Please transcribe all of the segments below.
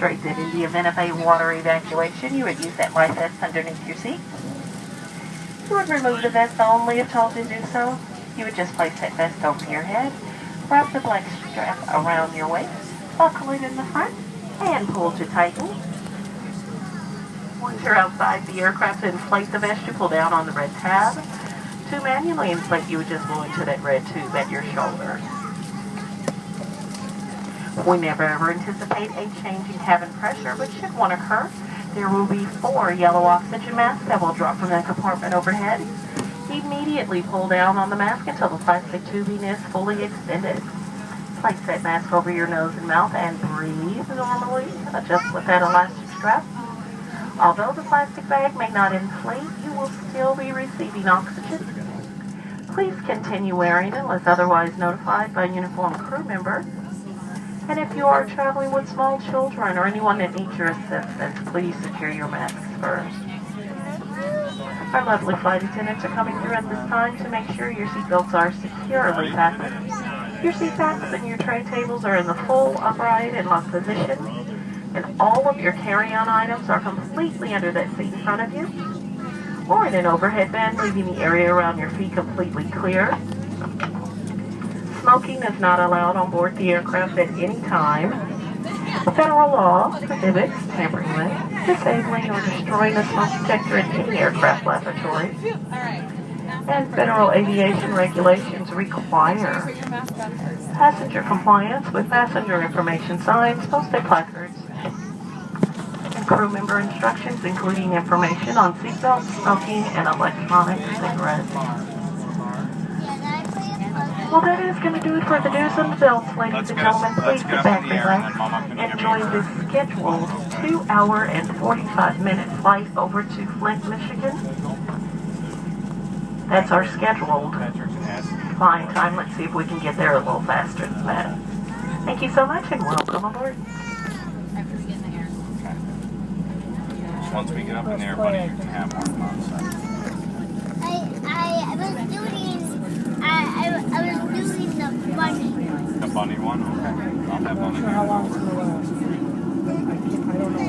That in the event of a water evacuation, you would use that life vest underneath your seat. You would remove the vest only if told to do so. You would just place that vest over your head, wrap the black strap around your waist, buckle it in the front, and pull to tighten. Once you're outside the aircraft, to inflate the vest, you pull down on the red tab. To manually inflate, you would just blow into that red tube at your shoulder. We never ever anticipate a change in cabin pressure, but should one occur, there will be 4 yellow oxygen masks that will drop from the compartment overhead. Immediately pull down on the mask until the plastic tubing is fully extended. Place that mask over your nose and mouth and breathe normally, just with that elastic strap. Although the plastic bag may not inflate, you will still be receiving oxygen. Please continue wearing unless otherwise notified by a uniformed crew member. And if you are traveling with small children or anyone that needs your assistance, please secure your masks first. Our lovely flight attendants are coming through at this time to make sure your seatbelts are securely fastened. Your seat backs and your tray tables are in the full upright and locked position, and all of your carry-on items are completely under that seat in front of you, or in an overhead bin, leaving the area around your feet completely clear. Smoking is not allowed on board the aircraft at any time. Federal law prohibits tampering with, disabling, or destroying a smoke detector in any aircraft laboratory. And federal aviation regulations require passenger compliance with passenger information signs, posted placards, and crew member instructions, including information on seatbelts, smoking, and electronic cigarettes. Well, that is going to do it for the do's and the don'ts, ladies and gentlemen. Please sit back, relax, enjoy this scheduled 2-hour and 45-minute flight over to Flint, Michigan. That's our scheduled flying time. Let's see if we can get there a little faster than that. Thank you so much and welcome aboard. Once we get up in there, buddy, you can have one on the side. I was doing the bunny. The bunny one? Okay. I'll have one in How long it's going to last? I don't know.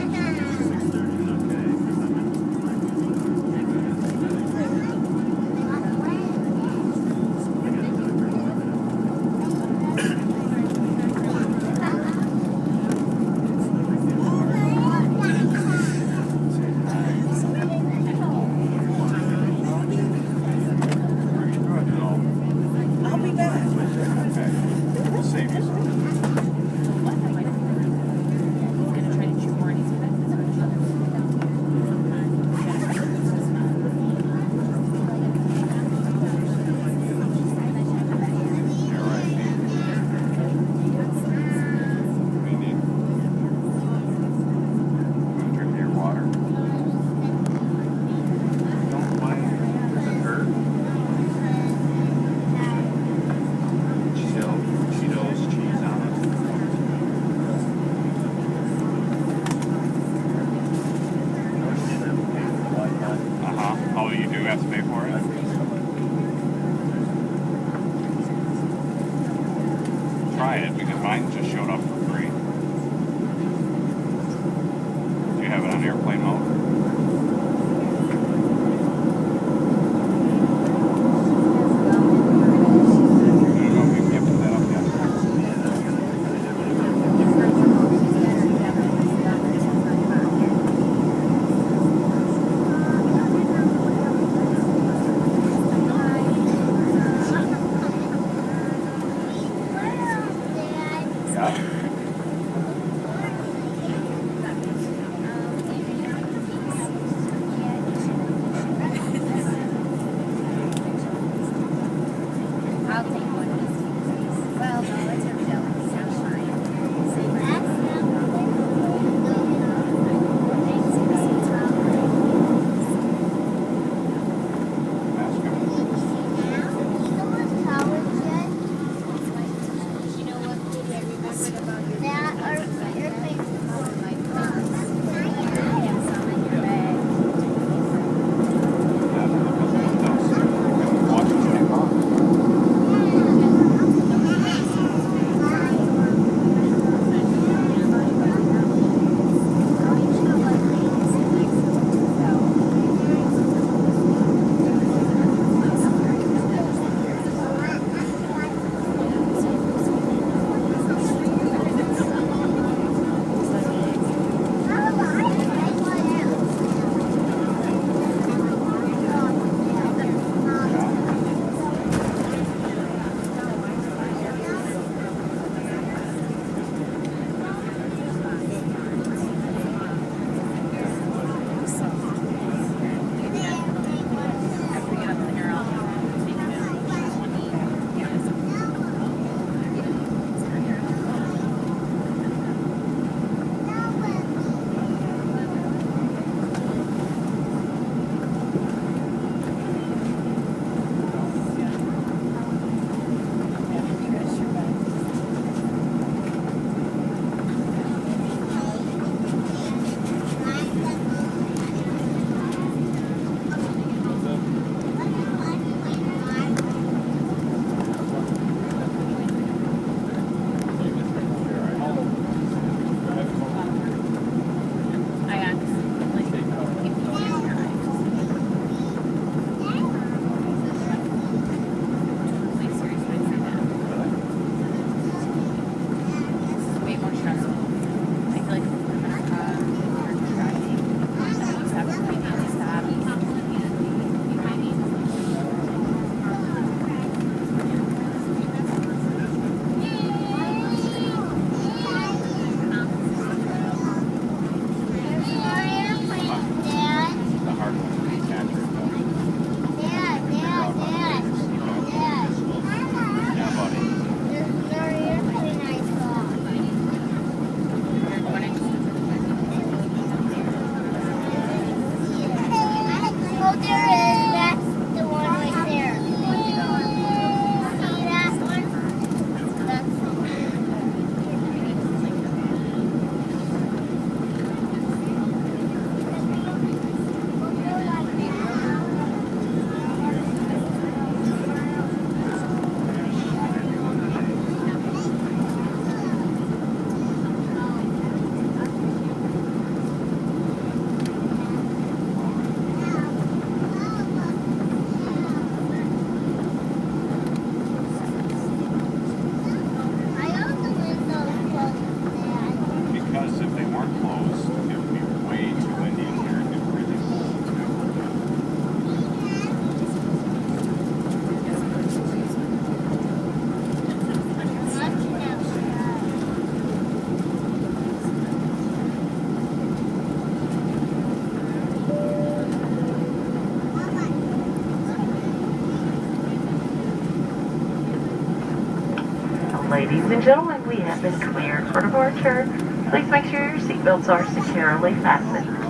Ladies and gentlemen, we have been cleared for departure. Please make sure your seatbelts are securely fastened.